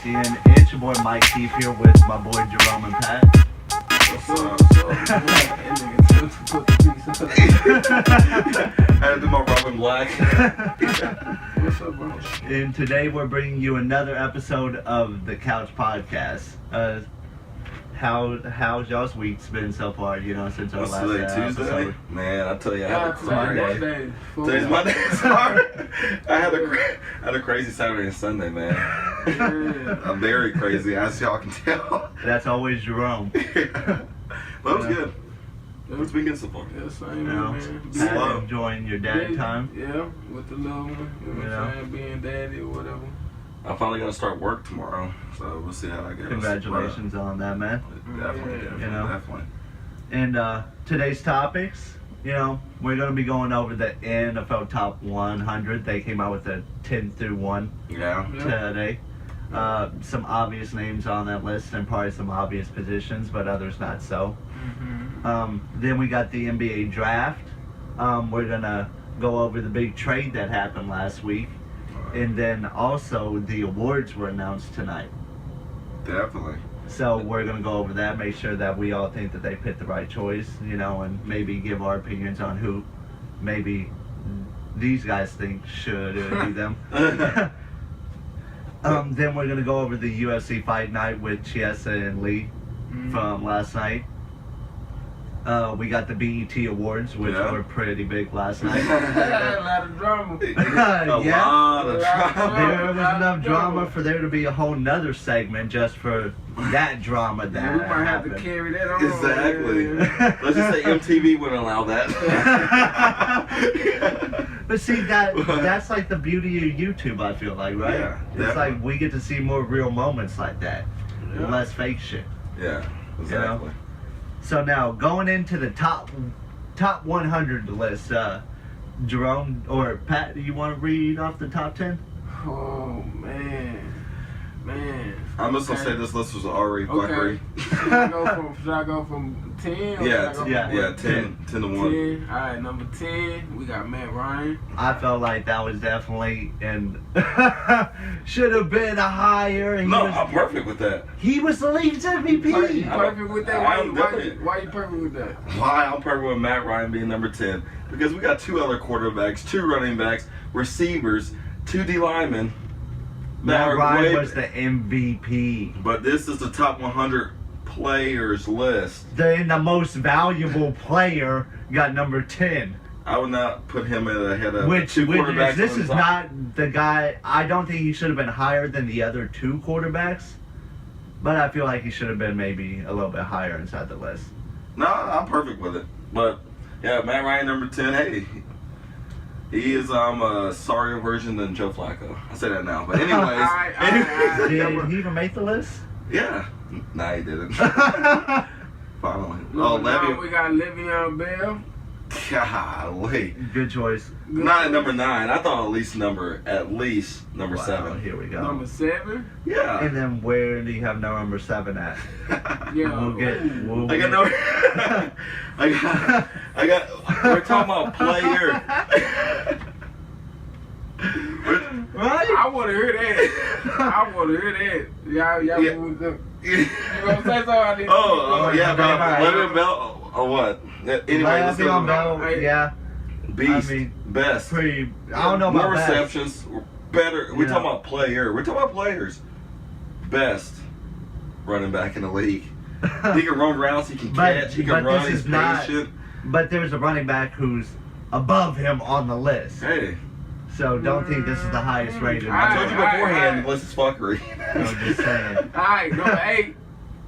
S.E.N. It's your boy Mike Keith here with my boy Jerome and Pat. What's up? That nigga took the piece up. Had to do my Robin Black. What's up, bro? And today we're bringing you another episode of the Couch Podcast. How's y'all's week's been so far, since our What's last today, episode? Tuesday? Man, I tell you, I had a Today's crazy... Monday. Today's Monday, sorry. I had a crazy Saturday and Sunday, man. I'm very crazy, as y'all can tell. That's always Jerome. But it was good. It's been good so far. Yeah, same, man. Pat Slow. enjoying your dad time. Yeah, with the little one. You know what I'm saying? Being daddy or whatever. I finally got to start work tomorrow, so we'll see how that goes. Congratulations on that, man. Definitely. And today's topics, we're going to be going over the NFL Top 100. They came out with a 10 through 1 Yeah. today. Some obvious names on that list and probably some obvious positions, but others not so. Then we got the NBA draft. We're going to go over the big trade that happened last week. And then also the awards were announced tonight. Definitely. So we're going to go over that, make sure that we all think that they picked the right choice, and maybe give our opinions on who maybe these guys think should do them. Then we're going to go over the UFC Fight Night with Chiesa and Lee from last night. We got the BET Awards, which were pretty big last night. A lot of drama. A lot of drama. There was enough drama for there to be a whole nother segment just for that drama that We might have to happened. carry that on. Exactly. Let's just say MTV wouldn't allow that. But see, that's like the beauty of YouTube, I feel like, right? Yeah, it's definitely. like we get to see more real moments like that. Yeah. Less fake shit. Yeah, exactly. So now, going into the top 100 list, Jerome or Pat, do you want to read off the top 10? Oh, man. I'm just gonna say this list was already fuckery. Should I go from 10? Yeah, Or should I go yeah. from 10 to 1. 10. Alright, number 10, we got Matt Ryan. I felt like that was definitely and should have been a higher. I'm perfect with that. He was the league's You MVP. perfect with that? I'm definitely- Why you perfect with that? Why I'm perfect with Matt Ryan being number 10? Because we got 2 other quarterbacks, 2 running backs, receivers, 2 D linemen. Matt Ryan was the MVP. But this is the top 100 players list. The most valuable player got number 10. I would not put him ahead of Which 2 quarterbacks. this on is the top. not the guy. I don't think he should have been higher than the other 2 quarterbacks. But I feel like he should have been maybe a little bit higher inside the list. No, I'm perfect with it. But yeah, Matt Ryan number 10. Hey, he is a sorrier version than Joe Flacco. I say that now. But anyways, Did he even make the list? yeah. Nah, he didn't. Finally. Oh, Le'Veon. we got Le'Veon Bell. Golly. Good choice. Not at number 9. I thought at least number 7. Here we go. Number 7. Yeah. And then where do you have number 7 at? Yeah. We'll I got no. I got. We're talking about player. Right? I want to hear that. Y'all Yeah. you gonna say so? I need Oh, yeah, Okay, about right. Le'Veon Bell or what? Anyway, let's go. Le'Veon Bell, yeah. Beast, I mean, best. Pretty. I don't know More about best. receptions, better. We're talking about player. We're talking about players. Best running back in the league. He can run routes. He can catch. He can run. He's patient. But there's a running back who's above him on the list. Hey, So don't think this is the highest rated. I told you Alright, beforehand. alright. This is fuckery. I'm just saying. Alright, number 8.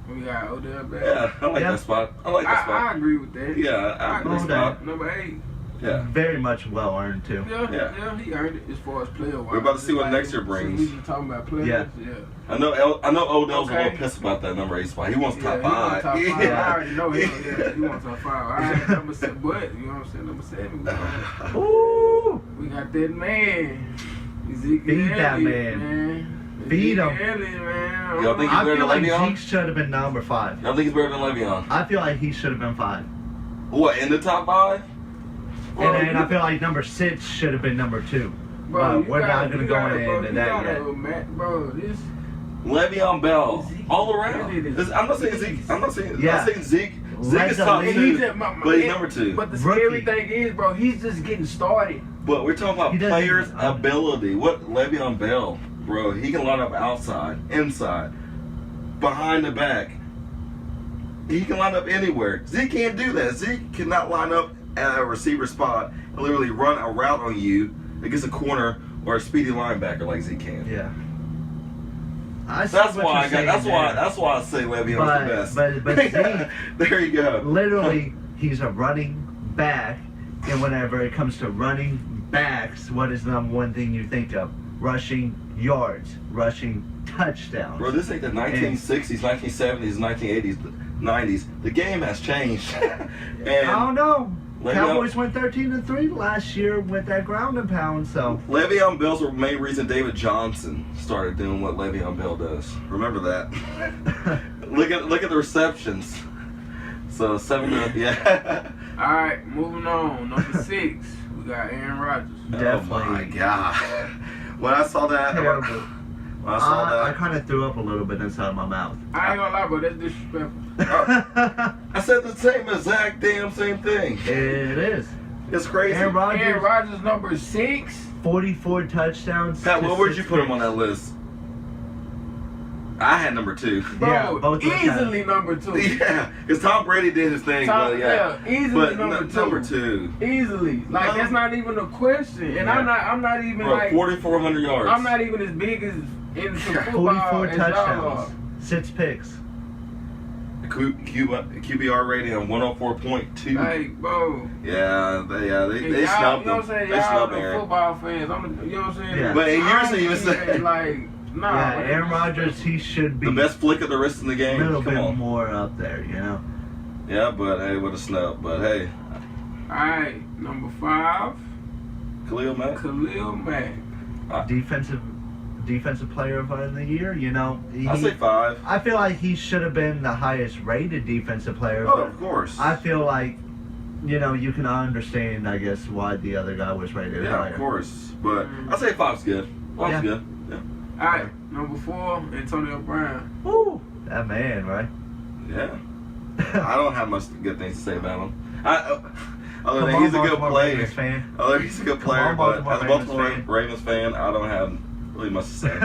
We got Odell Beckham. Yeah, I like Yeah. that spot. I like that I spot. agree with that. Yeah, I I agree agree with with that. that. Number 8. Yeah. Very much well earned too. Yeah, he earned it as far as player wise. We're about to see what next year brings. We were talking about players. Yeah. I know Odell's a Okay. little pissed about that number 8 spot. He wants top He wants 5. top 5. Yeah. I already know him. Yeah, he wants top 5. Alright, number 7. But, you know what I'm saying? Number 7. Ooh. We got that man. Ezekiel Beat that Elliott, man. Beat him. Ezekiel Elliott, man. Y'all think I better feel than like Le'Veon? Zeke should have been number 5. Y'all think he's better than Le'Veon? I feel like he should have been 5. What, in the top 5? And then I feel like number 6 should have been number 2. Bro, But we're not going to go into that yet. Bro, Le'Veon Bell, Zeke. all around. I'm not saying Zeke. I'm saying Zeke. Zeke is Like top the 2, but he's number 2. But the Rookie. scary thing is, bro, he's just getting started. But we're talking about He doesn't players' even- ability. What Le'Veon Bell, bro, he can line up outside, inside, behind the back. He can line up anywhere. Zeke can't do that. Zeke cannot line up at a receiver spot and literally run a route on you against a corner or a speedy linebacker like Zeke can. Yeah. I see That's what why you're I got. saying That's why. there. That's why I say Le'Veon's the best. But Zeke, there you go. literally, he's a running back, and whenever it comes to running backs, what is the number one thing you think of? Rushing yards, rushing touchdowns. Bro, this ain't the 1960s, 1970s, 1980s, 90s. The game has changed. I don't know. Le'Veon- Cowboys went 13-3 last year with that ground and pound, so. Le'Veon Bell's the main reason David Johnson started doing what Le'Veon Bell does. Remember that. look at the receptions. So 7 yeah. All right, moving on. Number 6, we got Aaron Rodgers. Definitely. Oh my god. When I saw that, Terrible. when I saw I that, kind of threw up a little bit inside my mouth. I ain't gonna lie, bro, that's disrespectful. I said the same exact damn same thing. It is. It's crazy. Aaron Rodgers, Aaron Rodgers, number 6. 44 touchdowns. Pat, to what would you 6 put him on picks. that list? I had number 2. Bro, Yeah, both of us easily number 2. Yeah, because Tom Brady did his thing, but yeah. Easily But number 2. number 2. Easily. Like, No. that's not even a question. And Yeah. I'm not even Bro, like, 4,400 yards. I'm not even as big as into football 44 as y'all are. touchdowns. 6 picks. QBR rating of 104.2. Like, bro. Yeah, they y'all, snubbed you know what I'm him. saying? They Y'all snubbed the Aaron. football fans. You know what I'm saying? Yeah. But in I years, don't he was even, saying like, nah. Yeah, but Aaron Rodgers, he should be the best flick of the wrist in the a game. little Come bit on. more up there, you know? Yeah, but hey, with a snub. But hey, Alright, number 5, Khalil Mack. Khalil Mack. Defensive player of the year, you know? I'll say 5. I feel like he should have been the highest rated defensive player, Oh, but of course. I feel like, you know, you can understand, I guess, why the other guy was rated Yeah, higher. of course. But I'll say 5's good. 5's Yeah. good. Yeah. Alright, number 4, Antonio Brown. Woo! That man, right? Yeah. I don't have much good things to say about him. Other Come than on, he's a good Baltimore player. Ravens fan. Other than he's a good Come player, on, but Baltimore as a Ravens Baltimore fan. Ravens fan, I don't have really much to say.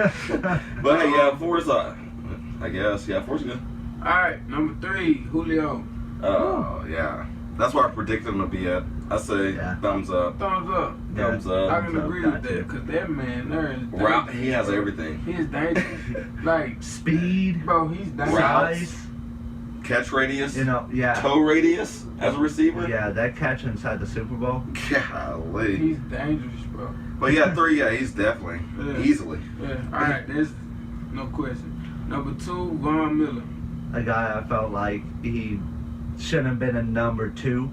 But hey, yeah, 4's I guess. Yeah, 4's good. Alright, number 3, Julio. Oh, yeah. That's where I predicted him to be at. I say Yeah. thumbs up. Thumbs up. Yeah. Thumbs I up. can agree with that, because that man there is dangerous. Route, he has everything. He is dangerous. Like, Speed, bro, he's dangerous. Routes. size, Catch radius. you know, yeah. Toe radius as a receiver. Yeah, that catch inside the Super Bowl. Golly. He's dangerous, bro. But yeah, 3, yeah, he's definitely. Yeah. Easily. Yeah, alright, there's no question. Number 2, Von Miller. A guy I felt like he shouldn't have been a number 2.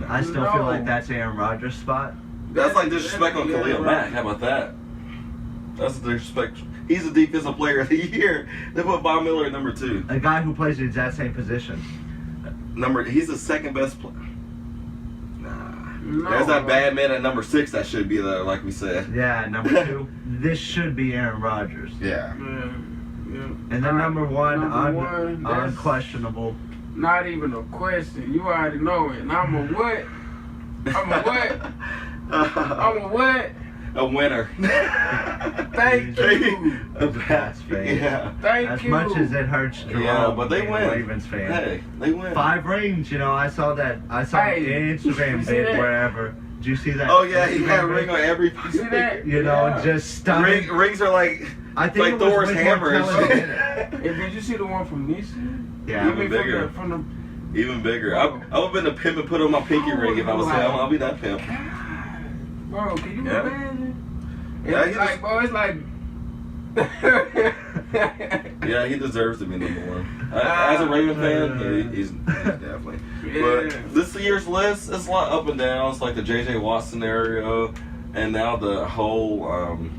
I still feel like that's Aaron Rodgers' spot. That's like disrespect on Yeah, Khalil right. Mack. How about that? That's disrespect. He's the defensive player of the year. They put Von Miller at number 2. A guy who plays the exact same position. He's the second best player. Nah. No, There's that bro. bad man at number 6 that should be there, like we said. Yeah, number 2. This should be Aaron Rodgers. Yeah. Yeah. And then Alright, number 1, number 1, that's unquestionable. not even a question. You already know it. And I'm a what? I'm a what? I'm a what? A winner. Thank you. A Pats fan. Yeah. Thank As you. much as it hurts Jerome, Yeah, but they being a win. Ravens fan. Hey, they win. 5 rings, you know, I saw that. I saw Hey, an Instagram you see bit that? wherever. Did you see that? Oh yeah, he Instagram had a bit? ring on every. You see that? You know, Yeah. just stunning. Rings are like I think like it was Thor's way more hammer and telling shit. than Hey, did you see the one from this year? Yeah, You mean even bigger. From the Even bigger. I would have been a pimp and put on my pinky ring if I was him. I'll be that pimp. God, bro, can you Yeah. imagine? Yeah, It's he like, just- bro, it's like. Yeah, he deserves to be number 1. As a Raven fan, he's definitely. Yeah. But this year's list, it's a lot up and down. It's like the J.J. Watt scenario, and now the whole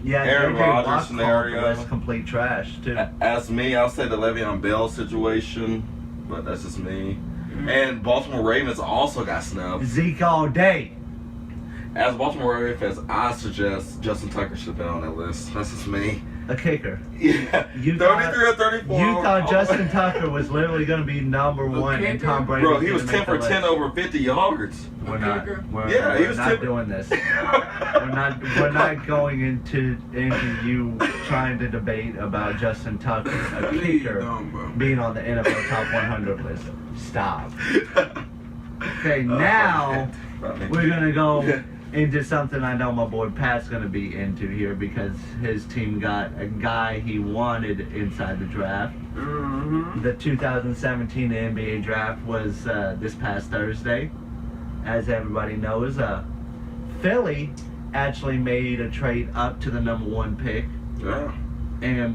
Yeah, Aaron J.J. Rodgers Watt scenario. called the list complete trash too. As me, I'll say the Le'Veon Bell situation, but that's just me. And Baltimore Ravens also got snubbed. Zeke all day. As Baltimore Ravens fans, I suggest Justin Tucker should have been on that list. That's just me. a kicker. Yeah. You 33 or 34. You thought Justin Tucker was literally going to be number one, and Tom Brady. Bro, he was 10 for 10 over 50 yards. We're not. We're, Yeah, he we're was not 10 doing this. We're not going into you trying to debate about Justin Tucker, a kicker, being on the NFL top 100 list. Stop. Okay, now we're gonna go into something I know my boy Pat's gonna be into here because his team got a guy he wanted inside the draft. Mm-hmm. The 2017 NBA draft was this past Thursday. As everybody knows, Philly actually made a trade up to the number 1 pick, and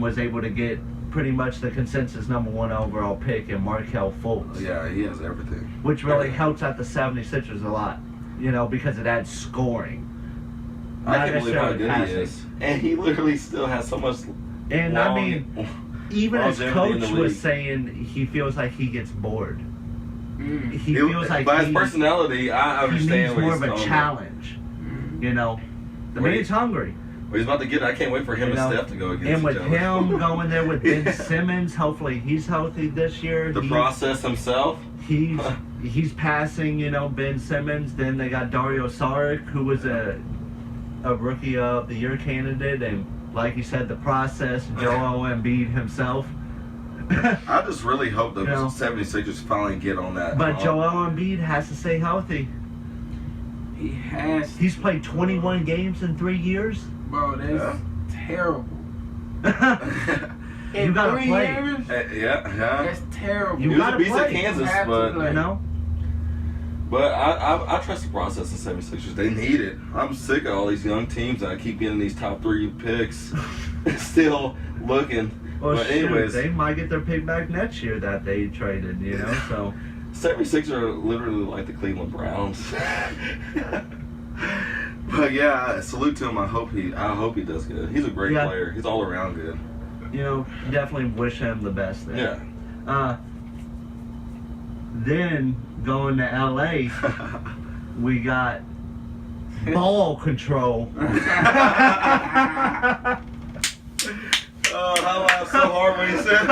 was able to get pretty much the consensus number 1 overall pick in Markelle Fultz. Yeah, he has everything. Which really helps out the 76ers a lot, because it adds scoring. I can't believe how good he is. And he literally still has so much. And I mean, even his coach was saying he feels like he gets bored. He feels like by his personality, I understand. He needs more of a challenge. The man's hungry. Well, he's about to get it. I can't wait for him and Steph to go against and with each other. him going there with Ben Simmons, hopefully he's healthy this year. The process himself. He's passing, Ben Simmons. Then they got Dario Saric, who was a rookie of the year candidate, and like you said, the process. Joel Embiid himself. I just really hope the 76ers finally get on that. But Joel Embiid has to stay healthy. He has. He's played 21 games in 3 years. Bro, that's terrible. You gotta play. Yeah. That's terrible. You gotta play. He was a beast at Kansas, but But I trust the process of 76ers. They need it. I'm sick of all these young teams that keep getting these top 3 picks, still looking. Well, but anyways, they might get their pick back next year that they traded. So 76ers are literally like the Cleveland Browns. But yeah, salute to him. I hope he does good. He's a great player. He's all around good. Definitely wish him the best there. Yeah. Then going to LA, we got ball control. I laughed so hard when he said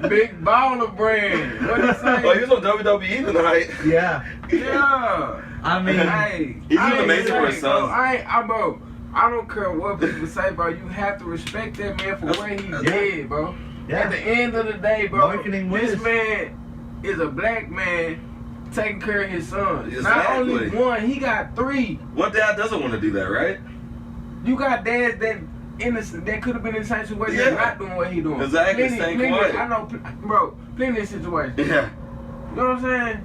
Big Baller Brand. What did he say? Oh, he was on WWE tonight. Yeah. Yeah. I mean, hey, he's amazing for his son. I don't care what people say, bro. You have to respect that man for what he did, bro. Yeah. At the end of the day, bro, Marketing this man is a black man taking care of his son. Exactly. Not only one, he got 3. What dad doesn't want to do that, right? You got dads that could have been in the same situation, not doing what he doing. Exactly, same way. I know, bro, plenty of situations. Yeah. You know what I'm saying?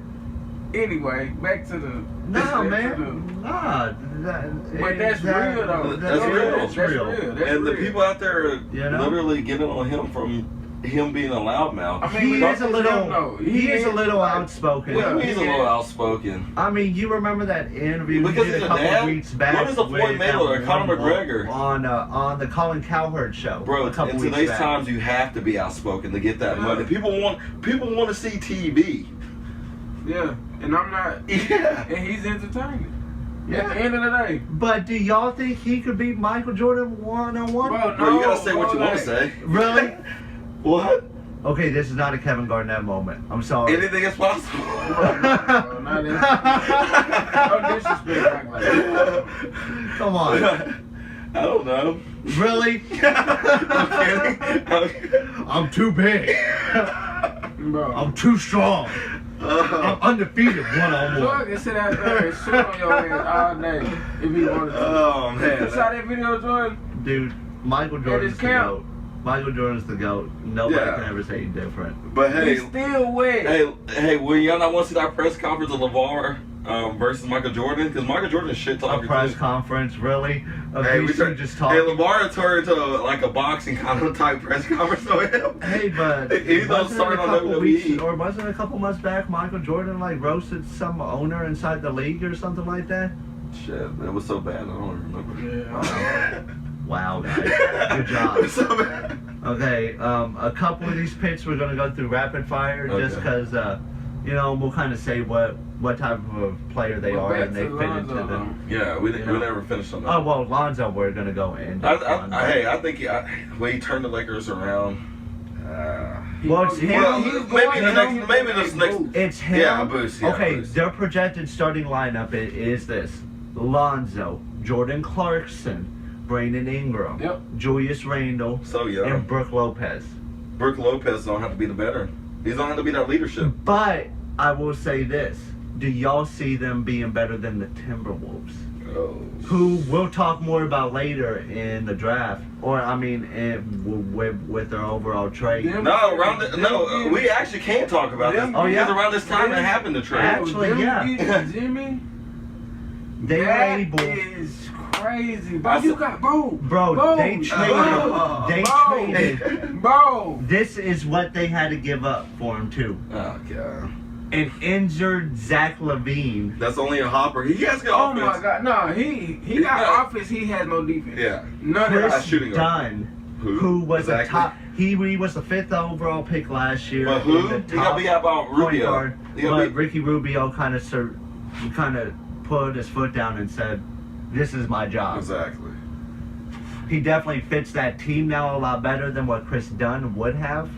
Anyway, back to the. No, man. Nah. But that's real, though. That's real. And the people out there are literally getting on him from him being a loudmouth. I mean, he is a little outspoken. Well, he's a little outspoken. I mean, you remember that interview because we did a couple weeks back? What is the Floyd Mayweather or Conor McGregor on the Colin Cowherd show? Bro, in today's times, you have to be outspoken to get that money. People want to see TV. Yeah, and I'm not. Yeah, and he's entertaining. Yeah. At the end of the day. But do y'all think he could beat Michael Jordan 1-on-1? Bro, no, you gotta say what you want to say. Really? What? Okay, this is not a Kevin Garnett moment. I'm sorry. Anything is possible. No, not no disrespect like that. Come on. I don't know. Really? I'm kidding. I'm too big. Bro. I'm too strong. I'm undefeated 1-on-1. Jordan can sit out there and shit on your ass all day if he wanted to. Oh, man. You saw that video, Jordan? Dude, Michael Jordan's the GOAT. Michael Jordan's the GOAT. Nobody can ever say he's different. But hey, he's still wet. Hey, will y'all not want to see that press conference of LeVar versus Michael Jordan? Because Michael Jordan shit talking. A press conference, really? Hey, LeVar turned into like a boxing kind of type press conference with him. Hey, but he's not starting on WWE. Or wasn't it a couple months back Michael Jordan like roasted some owner inside the league or something like that? Shit, that was so bad. I don't remember. Yeah. Wow, guys. Good job. So bad. Okay, a couple of these picks we're going to go through rapid fire just because, we'll kind of say what what type of player they are, and they fit into them. Yeah, we never finished on that. Oh well, Lonzo, we're gonna go in. I think when he turned the Lakers around. Well, it's him. Maybe this next. It's him. Yeah, Boost. Yeah, okay, Boost. their projected starting lineup is this: Lonzo, Jordan Clarkson, Brandon Ingram, Julius Randle, and Brook Lopez. Brook Lopez don't have to be the veteran. He don't have to be that leadership. But I will say this: do y'all see them being better than the Timberwolves? Oh. Who we'll talk more about later in the draft, or I mean, with their overall trade. We actually can talk about this. Oh yeah, because around this time it happened to trade. Actually, yeah. Jimmy, they were able. Is crazy, bro. You got they traded. Bro, this is what they had to give up for him too. Oh god. An injured Zach LaVine. That's only a hopper. He has good offense. Oh my god, no, he got offense. He has no defense. Yeah. None of that. Chris Dunn, who was a top. He was the 5th overall pick last year. But who? You got to be about Rubio. But Ricky Rubio kind of put his foot down and said, "This is my job." Exactly. He definitely fits that team now a lot better than what Chris Dunn would have.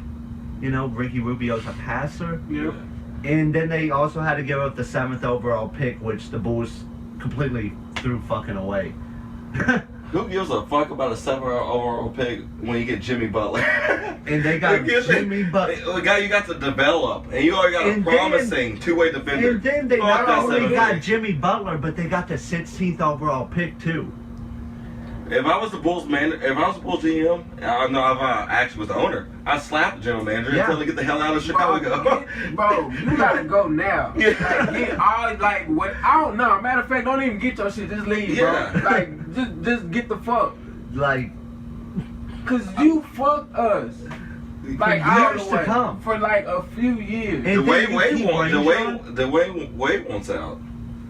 You know, Ricky Rubio's a passer. Yep. And then they also had to give up the 7th overall pick, which the Bulls completely threw fucking away. Who gives a fuck about a 7th overall pick when you get Jimmy Butler? And they got Jimmy Butler. A guy you got to develop, and you already got a promising two-way defender. And then they not only got Jimmy Butler, but they got the 16th overall pick too. If I was the Bulls GM, if I actually was the owner, I'd slap the general manager and tell him to get the hell out of Chicago. Bro, you gotta go now. I don't know. Matter of fact, don't even get your shit. Just leave, bro. Like, just get the fuck. Like, cause you fucked us. Like years to come. For like a few years. The way Wade wants out.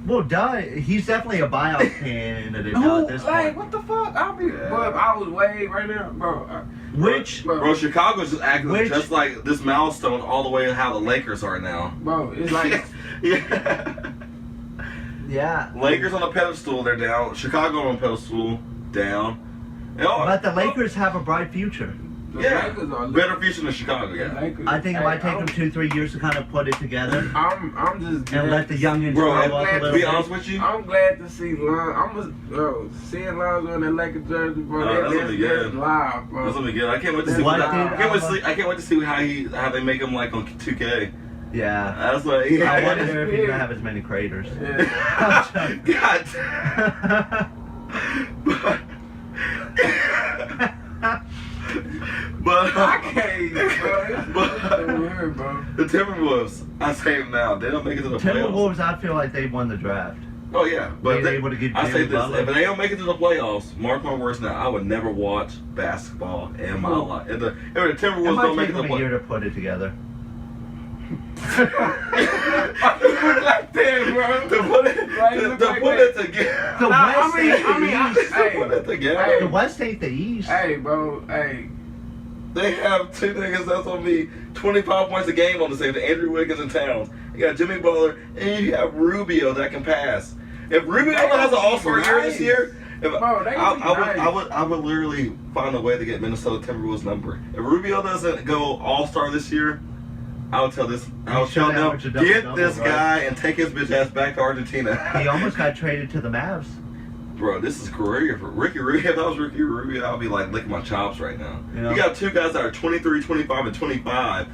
Well, he's definitely a buyout candidate now at this point. Like, what the fuck? Bro, if I was Wade right now, bro. Bro, Chicago's just acting just like this milestone all the way to how the Lakers are now. Bro, it's like... Yeah. Lakers on a pedestal, they're down. Chicago on a pedestal, down. But the Lakers have a bright future. Better future than Chicago, I think it might take them 2-3 years to kind of put it together. I'm just and let the youngins grow up a little to be honest with you, I'm glad to see seeing Lonzo in that Lakers jersey, bro. That's live, bro. That's gonna be good. I can't wait to see. I can't wait to see how they make him like on 2K. Yeah. That's what. I wonder if he's gonna have as many craters. Yeah. But I can't, bro. The Timberwolves, I say them now, they don't make it to the playoffs. Timberwolves, I feel like they won the draft. Oh yeah, but able to get I say this: Butler. if they don't make it to the playoffs, mark my words now, I would never watch basketball in my life. If the Timberwolves don't make it to the playoffs, a year to put it together. Like that, bro. To put it together. The West ain't put it together. The West ain't the East. Hey, bro. Hey. They have two niggas that's gonna be 25 points a game on the same. Andrew Wiggins and Towns. You got Jimmy Butler, and you have Rubio that can pass. If Rubio has an All-Star year this year, I would literally find a way to get Minnesota Timberwolves number. If Rubio doesn't go All-Star this year, I would tell them, get this guy and take his bitch ass back to Argentina. He almost got traded to the Mavs. Bro, this is career for Ricky Rubio. If I was Ricky Rubio, I'd be like licking my chops right now. You got two guys that are 23, 25, and 25,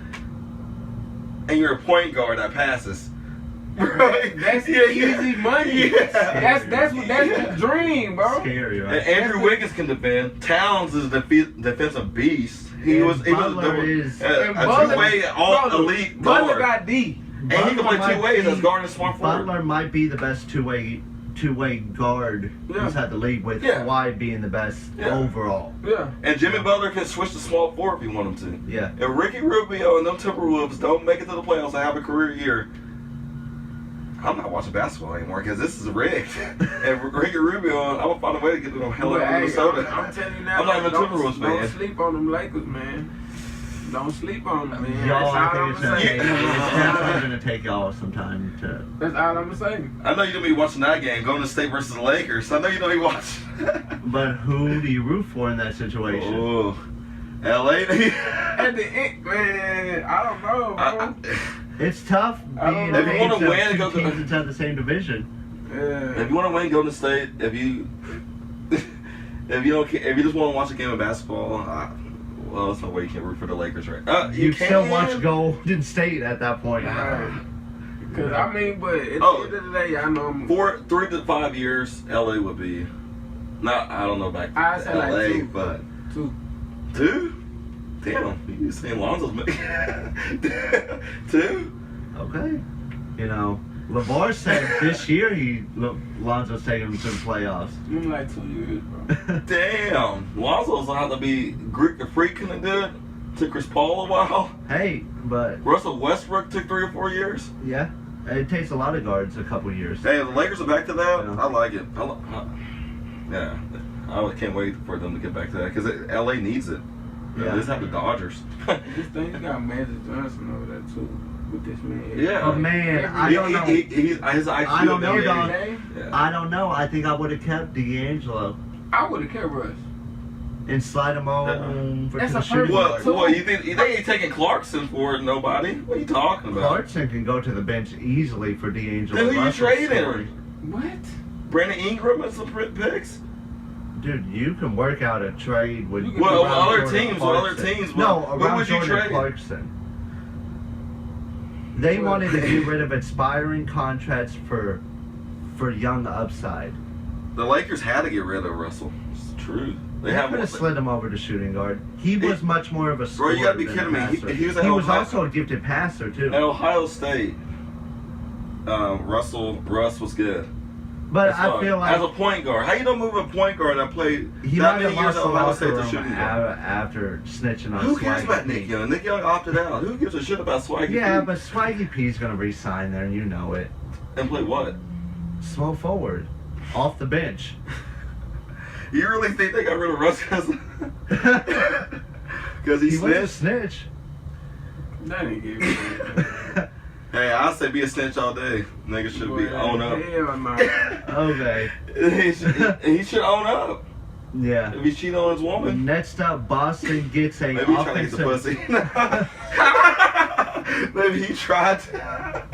and you're a point guard that passes. That's easy money. Yeah. That's the dream, bro. Scary, right? And Andrew Wiggins can defend. Towns is a defensive beast. He was a two-way all-elite guard. Butler got D. And he can play two ways as guard and smart forward. Butler might be the best two-way guard inside the league, with Kawhi being the best overall. Yeah. And Jimmy Butler can switch to small forward if you want him to. Yeah. If Ricky Rubio and them Timberwolves don't make it to the playoffs and have a career year, I'm not watching basketball anymore because this is rigged. And Ricky Rubio, I'm gonna find a way to get them hell out of Minnesota. I'm telling you now, I'm not even a Timberwolves fan. Don't sleep on them Lakers, man. Don't sleep on them, man. Y'all, That's all I I'm think it's saying. definitely gonna take y'all some time to. That's all I'm saying. I know you're gonna be watching that game, Golden State versus the Lakers. I know you're gonna be watching. But who do you root for in that situation? Oh, LA. At the end, man, I don't know, bro. It's tough I being don't know. If you wanna fans of win, two go to- teams inside the same division. Yeah. If you want to win Golden State, if you don't, if you just want to watch a game of basketball, well, there's no way you can root for the Lakers, right? You can still watch Golden State at that point. Right. Cause I mean, but at the end of the day, I know I'm. 3 to 5 years, LA would be. Not, I don't know back I'd to say LA, like 2. but 2. 2? Damn, you saying Lonzo's making 2? Okay. You know, LeVar said this year Lonzo's taking him to the playoffs. In like 2 years, bro. Damn, Lonzo's gonna have to be Greek the Freak and do it. Took Chris Paul a while. Hey, but Russell Westbrook took 3 or 4 years. yeah, it takes a lot of guards a couple years. Hey, the Lakers are back to that. Yeah. I like it. Yeah, I can't wait for them to get back to that because LA needs it. Yeah. They just have the Dodgers. This thing, you got Magic Johnson over there too with this man. Yeah. Oh man, I don't know. His IQ. I don't know, dog. Day, Yeah. I don't know. I think I would have kept D'Angelo I would have kept Russ. and slide him on for That's the a shooting perfect guard. What you think? They ain't taking Clarkson for nobody. What are you talking about? Clarkson can go to the bench easily for D'Angelo. Then who you Russell's trading? story. What? Brandon Ingram and some picks. Dude, you can work out a trade with. Well, around other Jordan teams, Clarkson. No, No, who around would you Jordan trade? Clarkson. They Well- wanted to get rid of expiring contracts for young upside. The Lakers had to get rid of Russell. It's true. They have could have slid him over to shooting guard. He was much more of a Bro, scorer you gotta be than a kidding me. passer. He was He at was Ohio- also a gifted passer too. At Ohio State. Russ was good. But That's I fine. feel like as a point guard, how you don't move a point guard that played he that might many have years lost at the Ohio locker State to room shooting guard? after snitching on Who cares Swaggy about P. Nick Young? Nick Young opted out. Who gives a shit about Swaggy Yeah, P? but Swaggy P's gonna re-sign there, and you know it. And play what? Small forward, off the bench. You really think they got rid of Russ because he He was a snitched? snitch. That ain't good. Hey, I say be a snitch all day. Niggas should be own up. Hell no. Okay. he should own up. Yeah. If he's cheating on his woman, Next up, Boston gets a maybe he's trying to get the offensive. pussy. Maybe he tried to.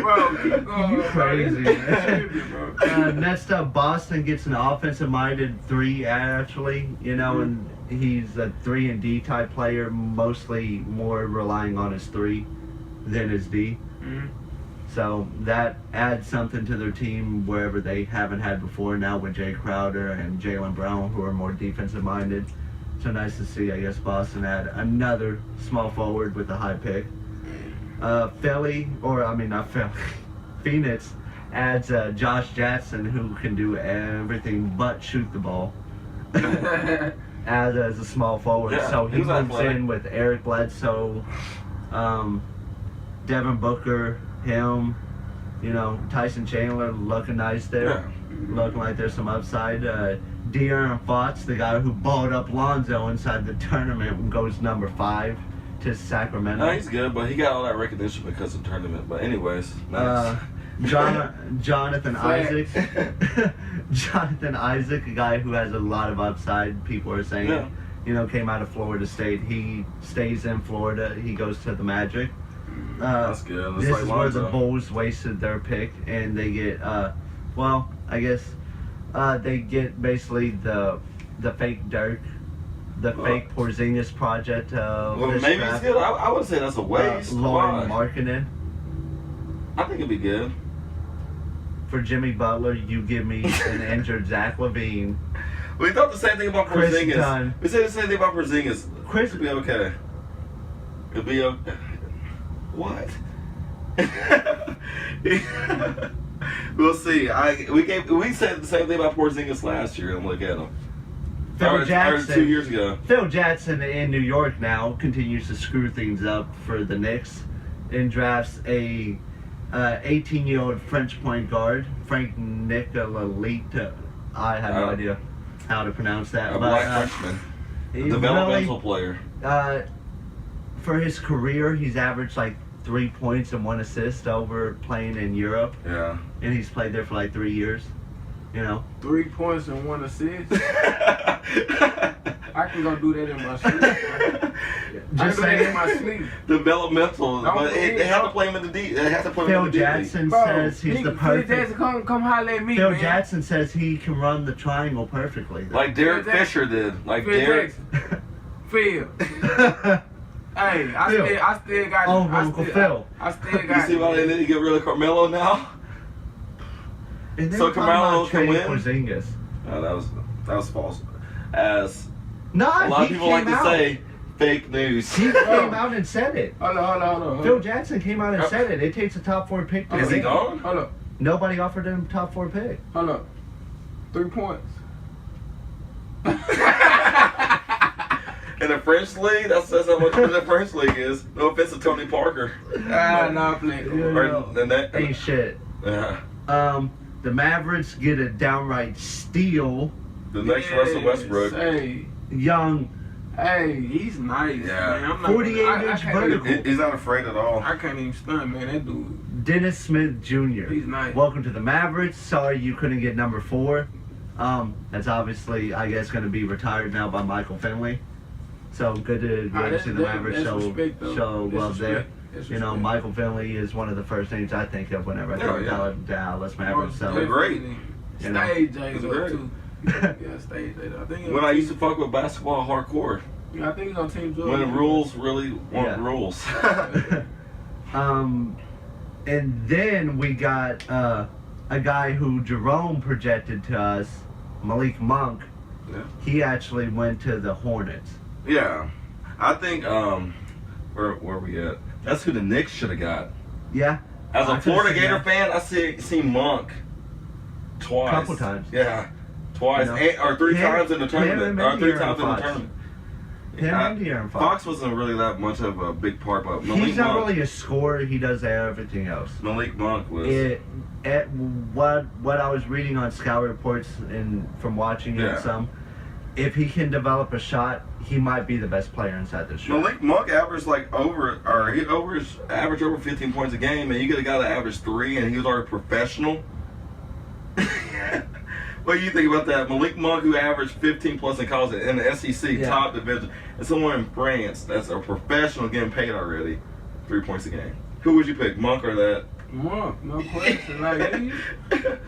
Bro, keep going. You crazy, man. Bro. Next up, Boston gets an offensive-minded 3, actually. You know, and he's a 3 and D type player, mostly more relying on his 3 than his D. Mm-hmm. So that adds something to their team wherever they haven't had before now with Jay Crowder and Jaylen Brown, who are more defensive-minded. So nice to see, I guess, Boston add another small forward with a high pick. Phoenix adds Josh Jackson, who can do everything but shoot the ball. As a small forward, Yeah, so he he's moves athletic. in with Eric Bledsoe, Devin Booker, him, you know, Tyson Chandler looking nice there, looking like there's some upside. De'Aaron Fox, the guy who balled up Lonzo inside the tournament, goes number 5 to Sacramento. No, he's good, but he got all that recognition because of the tournament. But anyways, nice. Jonathan Flag. Isaac. Jonathan Isaac, a guy who has a lot of upside, people are saying. Yeah. You know, came out of Florida State. He stays in Florida. He goes to the Magic. That's good. That's This like is where the Lonzo. Bulls wasted their pick, and they get, they get basically the fake Dirk, the fake Porzingis project. Well, this maybe draft. it's good. I would say that's a waste. Lauren Why? Markkinen. I think it'd be good. For Jimmy Butler, you give me an injured Zach LaVine. We thought the same thing about Chris Porzingis. Dunn. We said the same thing about Porzingis. Chris, It'd be okay. It'd be okay. What? We'll see. We said the same thing about Porzingis last year, and look at him. Or 2 years ago. Phil Jackson in New York now continues to screw things up for the Knicks and drafts a 18-year-old French point guard, Frank Nicolait. I have no idea how to pronounce that. A but, black Frenchman. He Developmental player. For his career, he's averaged like 3 points and 1 assist over playing in Europe. Yeah. And he's played there for like 3 years. 3 points and 1 assist. I can go do that in my sleep. Just I can do that in my sleep. Developmental, Don't but believe they have it. to play him in the D. They have to play him Phil in the D. Jackson Bro, says he's the Phil perfect. Jackson, come holler at me, Phil man. Jackson says he can run the triangle perfectly. Like Derek Phil Jackson. Fisher did. Like Phil Derek. Jackson. Phil. Hey, I still got Oh, it. I Uncle still, Phil. I still You got see why they it. need to get rid of Carmelo now? And they So were talking Carmelo about can trading win? Porzingis. No, that was false. As No, a lot of he people came like to out. say, fake news. He came out and said it. Hold on. Phil Jackson came out and said it. It takes a top 4 pick to Is he win. gone? Hold up. Nobody offered him top 4 pick. Hold up. 3 points. In the French league, that says how much the French league is. No offense to Tony Parker. Nah, play. Ain't shit. Yeah. The Mavericks get a downright steal. The next Russell Westbrook. Hey, Young, he's nice. Yeah. Man. I'm not 48-inch I vertical. He's not afraid at all. I can't even stunt, man. That dude, Dennis Smith Jr. he's nice. Welcome to the Mavericks. Sorry you couldn't get number 4. That's obviously, I guess, going to be retired now by Michael Finley. So good to see the Mavericks show love there. Michael Finley is one of the first names I think of whenever I think of Dallas Mavericks. So They're great. Stage J's up great. too. Yeah, stage J's. I think. When I used to fuck with basketball hardcore, I think he's on Team Jordan. when the rules really weren't Yeah. rules. And then we got a guy who Jerome projected to us, Malik Monk. Yeah. He actually went to the Hornets. Yeah, I think where are we at? That's who the Knicks should have got. Yeah. As I a could've Florida seen Gator that. fan, I see Monk twice. Couple times. Yeah, twice or 3 times in the tournament. Or 3 times in the tournament. Him and De'Aaron Fox. Fox wasn't really that much of a big part, but He's Malik not Monk. really a scorer. He does everything else. Malik Monk was. What I was reading on scout reports and from watching it some, if he can develop a shot, he might be the best player inside this show. Malik Monk averaged averaged over 15 points a game, and you get a guy that averaged 3, and he was already professional. What do you think about that? Malik Monk, who averaged 15 plus in college in the SEC top division, and someone in France that's a professional getting paid already, 3 points a game. Who would you pick, Monk or that? Monk, no question. Like he,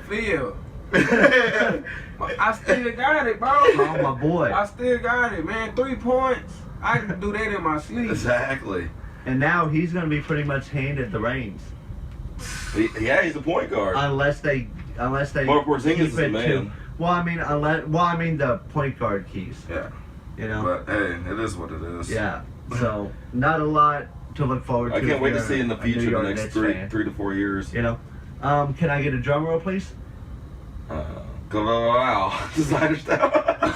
Phil. I still got it, bro. Oh, my boy. I still got it, man. 3 points. I can do that in my sleep. Exactly. And now he's going to be pretty much handed the reins. Yeah, he's a point guard. Unless they Well, Porzingis keep is the it man. to. I mean the point guard keys. Yeah. But hey, it is what it is. Yeah. So not a lot to look forward to. I can't if wait to you're see in the a New future the York next Knicks 3 fan. to 4 years. Can I get a drum roll, please? Wow. Designer style.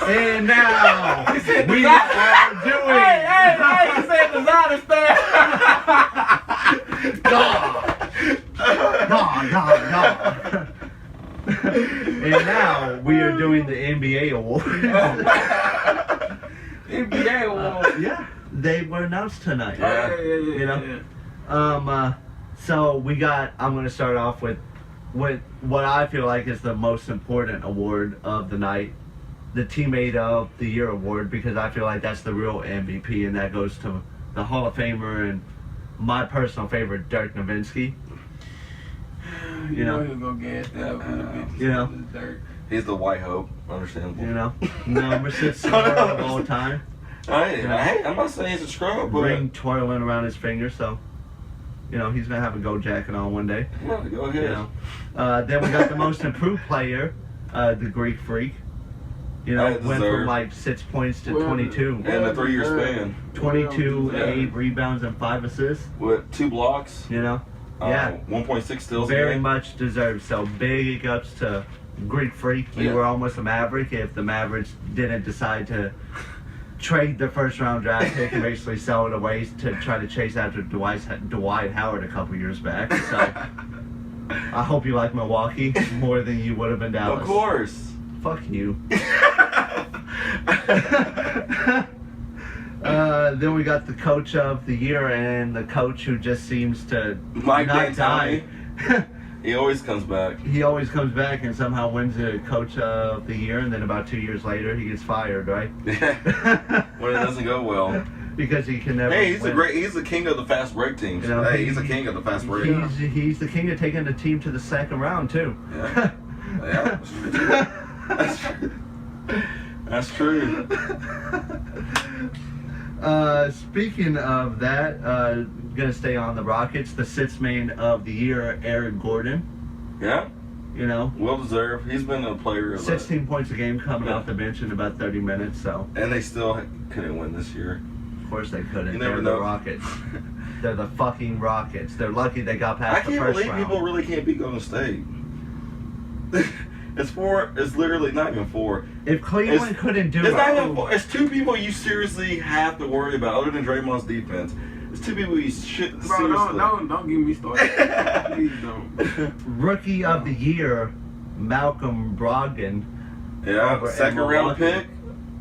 And now we are doing. Hey, you said designer style. God. And now we are doing the NBA award. NBA award. Yeah, they were announced tonight. Yeah. So we got. I'm going to start off with what I feel like is the most important award of the night, the Teammate of the Year award, because I feel like that's the real MVP, and that goes to the Hall of Famer and my personal favorite, Dirk Nowitzki. You know he'll go gas that up in the bitches. Dirk. He's the white hope. Understandable. Number 6 scorer of all time. Hey, I'm not saying he's a scrub, but Ring twirling around his finger, so he's gonna have a gold jacket on one day. yeah, go ahead. Then we got the most improved player, the Greek Freak. Went from like 6 points to 22. And a 3-year span. 22, 8 rebounds and 5 assists. With 2 blocks. Yeah. 1.6 steals. Very much deserved. So big ups to Greek Freak. You were almost a Maverick if the Mavericks didn't decide to trade their first round draft pick and basically sell it away to try to chase after Dwight Howard a couple years back. So I hope you like Milwaukee more than you would have in Dallas. Of course. Fuck you. Then we got the coach of the year and the coach who just seems to Mike not die. He always comes back. He always comes back and somehow wins the coach of the year, and then about 2 years later he gets fired, right? Yeah. When it doesn't go well. Because he can never. Hey, he's win. he's the king of the fast break teams. You know, hey, he's the king of the fast break. He's the king of taking the team to the second round too. Yeah. Yeah. That's true. That's true. Speaking of that, gonna stay on the Rockets. The sixth man of the year, Eric Gordon. Yeah. You know, Well deserved. He's been a player of 16 points a game coming off the bench in about 30 minutes. So and they still couldn't win this year. of course they couldn't. You never They're know. the Rockets. They're the fucking Rockets. They're lucky they got I past the can't first believe round. people really can't beat Golden State. It's literally not even four. If Cleveland couldn't do It's it, not even four. It's two people you seriously have to worry about other than Draymond's defense. It's two people you should Bro, seriously. don't get me started. Please don't. Rookie of the year, Malcolm Brogdon. Yeah, over second in round Milwaukee. pick.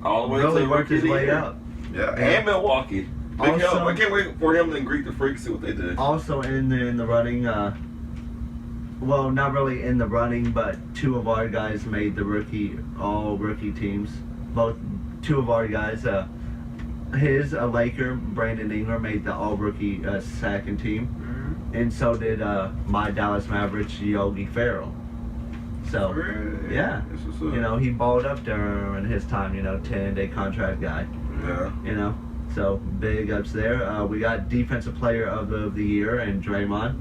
All the way Really to worked rookie his of the way year. up. Yeah, and Milwaukee. Big Also- help. I can't wait for him and Greek the Freak to see what they do. Also in the running, well, not really in the running, but two of our guys made the all rookie teams. Both two of our guys, a Laker, Brandon Ingram, made the all rookie second team, and so did my Dallas Mavericks, Yogi Ferrell. So yeah, That's what's up. you know, he balled up during his time. 10-day contract guy. Yeah. So big ups there. We got defensive player of the year and Draymond.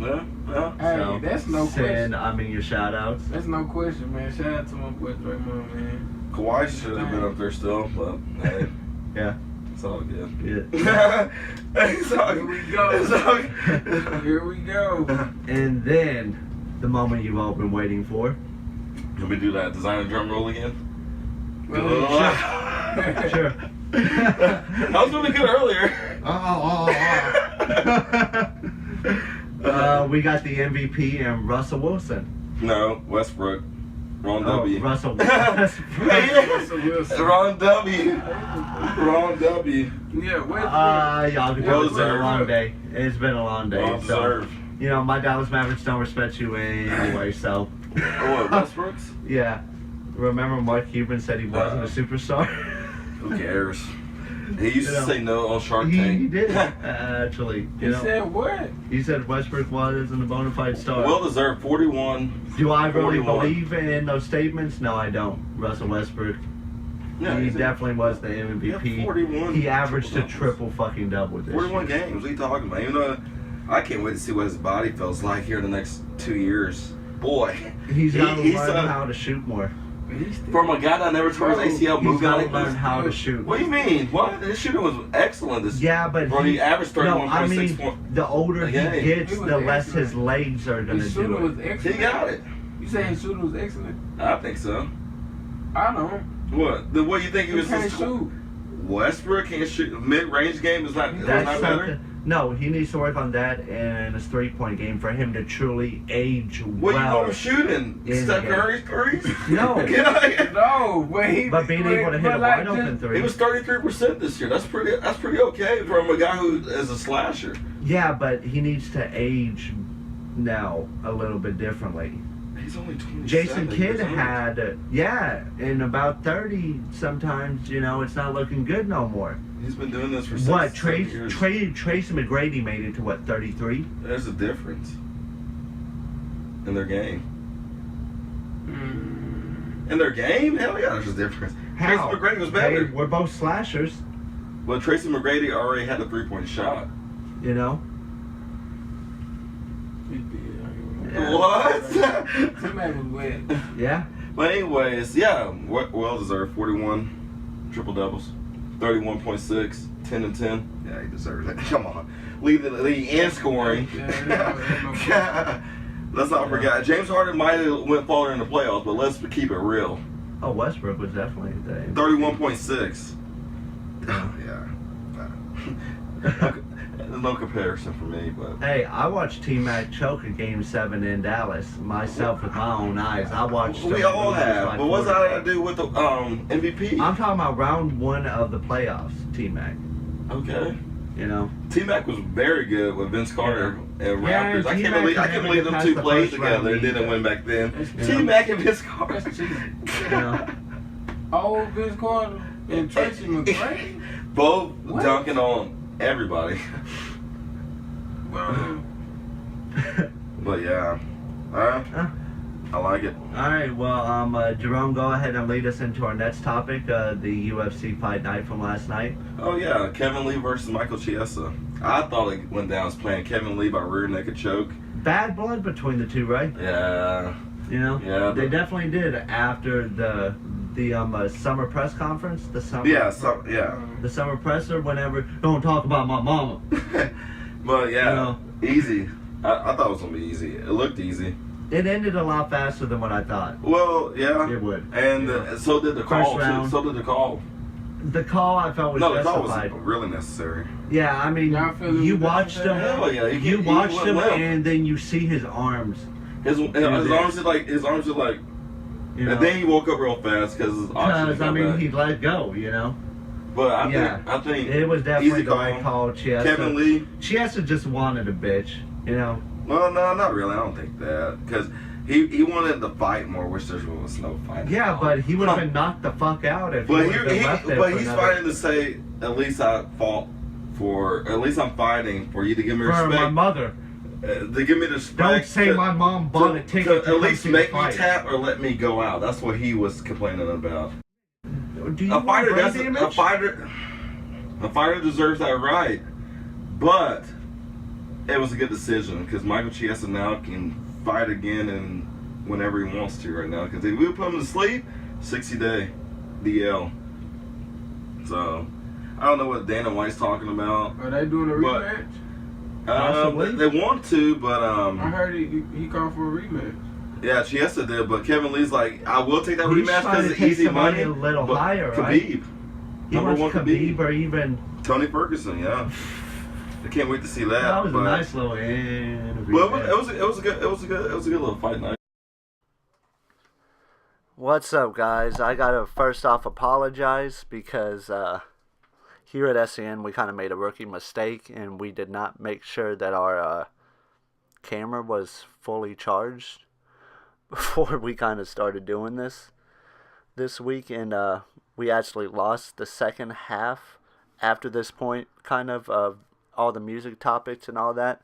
Yeah. Yeah. Hey, So, that's no question. your shout outs. That's no question, man. Shout out to my boy Draymond, man. Kawhi should have been up there still, but hey, Yeah. it's all good. Yeah. It's all Here good. we go. It's all good. Here we go. And then the moment you've all been waiting for. Can we do that designer drum roll again? Sure. I was doing good earlier. We got the MVP and Russell Wilson. No, Westbrook. Wrong W. Russell Westbrook. Russell Wilson. Wrong W. Wrong W. Yeah, wait. Y'all can Well tell it's been a deserved. long day. It's been a long day. Well So, deserved. my Dallas Mavericks don't respect you anyway, so. Oh, what, Westbrook's? Yeah. Remember Mark Cuban said he wasn't a superstar? Who cares? He used to say no on Shark He Tank. did, actually. He said what? He said Westbrook wasn't a bona fide star. Well deserved. 41. Do I really 41. believe in those statements? No, I don't. Russell Westbrook. Yeah, he he's definitely was the MVP. Yeah, 41 He averaged a triple-doubles. triple fucking double this 41 year. games. What are you talking about? Even though I can't wait to see what his body feels like here in the next 2 years. Boy. He's got to he's learn how to shoot more. From a guy that never tore his ACL, He's moving got out to of learn how to shoot. What do you mean? What? His shooting was excellent. This Yeah, but bro, he averaged 31.6 points. the older he Yeah. gets, He was the less excellent. his legs are going to His do shooting it. was excellent. He got it. You say his shooting was excellent? I think so. I don't. What? What you think he He was? can't just- shoot. Westbrook can't shoot. Mid-range game is not. That's not better. something. No, he needs to work on that and his 3-point game for him to truly age What well. you want him shooting? in Steph the game. Curry's threes? No. Get out of here. No, but he. But being able to hit a like wide open just- three. He was 33% this year. That's pretty okay from a guy who is a slasher. Yeah, but he needs to age now a little bit differently. He's only 27. Jason Kidd years old. had, in about 30 sometimes, it's not looking good no more. He's been doing this for 7 years. Tracy McGrady made it to 33? There's a difference in their game. In their game? Hell yeah, there's a difference. How? Tracy McGrady was better. We're both slashers, Well, Tracy McGrady already had a 3-point shot. you know? Yeah. What? T-Mac was wet. Yeah. But anyways, yeah, well deserved. 41 triple doubles, 31.6, 10 and 10. Yeah, he deserves it. Come on, lead the league in scoring. Yeah, Let's not forget, James Harden might have went farther in the playoffs, but let's keep it real. Oh, Westbrook was definitely the 31.6. Yeah. no comparison for me, but Hey, I watched T-Mac choke a Game 7 in Dallas myself with my own eyes. I watched. we all have. But what's that to do with the MVP? I'm talking about round 1 of the playoffs. T-Mac. Okay. You know. T-Mac was very good with Vince Carter and Yeah, Raptors. I T-Mac can't believe them passed two the played first round together and didn't either. win back then. Yeah. T-Mac and Vince Carter. That's cheating. You know. Old Vince Carter and Tracy McGrady. Both What? dunking on everybody. Well, But yeah, I like it. All right. Well, Jerome, go ahead and lead us into our next topic, the UFC fight night from last night. Oh yeah, Kevin Lee versus Michael Chiesa. I thought it went down as planned. Kevin Lee by rear naked choke. Bad blood between the two, right? Yeah. You know. Yeah. They definitely did after the summer press conference. The summer. Yeah. The summer presser. Whenever. Don't talk about my mama. But yeah, You know. easy. I thought it was gonna be easy. It looked easy. It ended a lot faster than what I thought Well, yeah. it would. And Yeah. so did the call round. too. So did the call. The call I felt was No, the call justified. was really necessary. Yeah, I mean, Y'all feel you it was watched him. necessary? Hell yeah, You he watched went him, limp. and then you see his arms. His this. arms are like You know, and then he woke up real fast because his oxygen because I got mean, back. he let go. You know, But I yeah. think it was definitely easy the right call. Kevin Lee. Chiesa just wanted a bitch. You know. Well, no, not really. I don't think that because he wanted to fight more, which there was no fight. Yeah, but he would have been knocked the fuck out if But he would have been left there but for he's another- fighting to say at least I fought for. At least I'm fighting for you to give me for my respect. mother. To give me the respect. Don't say to- my mom bought a ticket to at come least see the make me fight. tap or let me go out. That's what he was complaining about. Do you A want fighter brain doesn't. damage? A fighter deserves that right, but it was a good decision because Michael Chiesa now can fight again and whenever he wants to right now. Because if we put him to sleep, 60-day DL. So I don't know what Dana White's talking about. are they doing a But- rematch? Possibly. They want to, but I heard he called for a rematch. yeah, Chiesa did. But Kevin Lee's like, I will take that He's rematch trying because to it's take easy somebody money. a little but higher, Khabib, right? He number wants one Khabib Khabib. or even. Tony Ferguson, yeah. I can't wait to see that. That was a but- nice little interview. Well, it was a good little fight night. What's up, guys? I gotta first off apologize because here at S.E.N. we kind of made a rookie mistake and we did not make sure that our camera was fully charged before we kind of started doing this week, and we actually lost the second half after this point, kind of all the music topics and all that,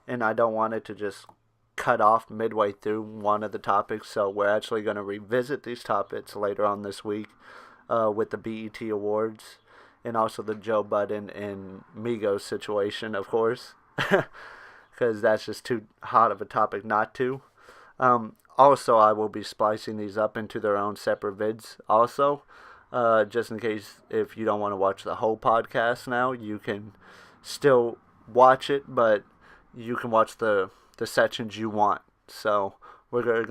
and I don't want it to just cut off midway through one of the topics, so we're actually going to revisit these topics later on this week with the BET Awards and also the Joe Budden and Migos situation, of course, because that's just too hot of a topic not to. Also, I will be splicing these up into their own separate vids also, just in case if you don't want to watch the whole podcast now, you can still watch it, but you can watch the sections you want. So we're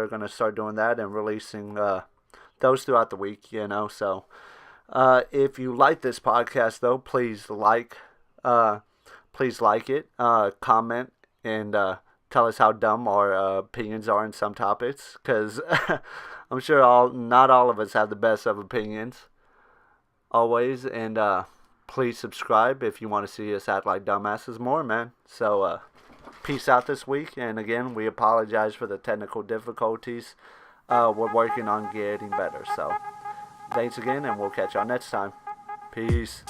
gonna start doing that and releasing those throughout the week, you know. So if you like this podcast, though, please like it, comment, and tell us how dumb our opinions are in some topics, because I'm sure not all of us have the best of opinions always. And please subscribe if you want to see us act like dumbasses more, man. So peace out this week, and again, we apologize for the technical difficulties. We're working on getting better, so thanks again, and we'll catch y'all next time. Peace.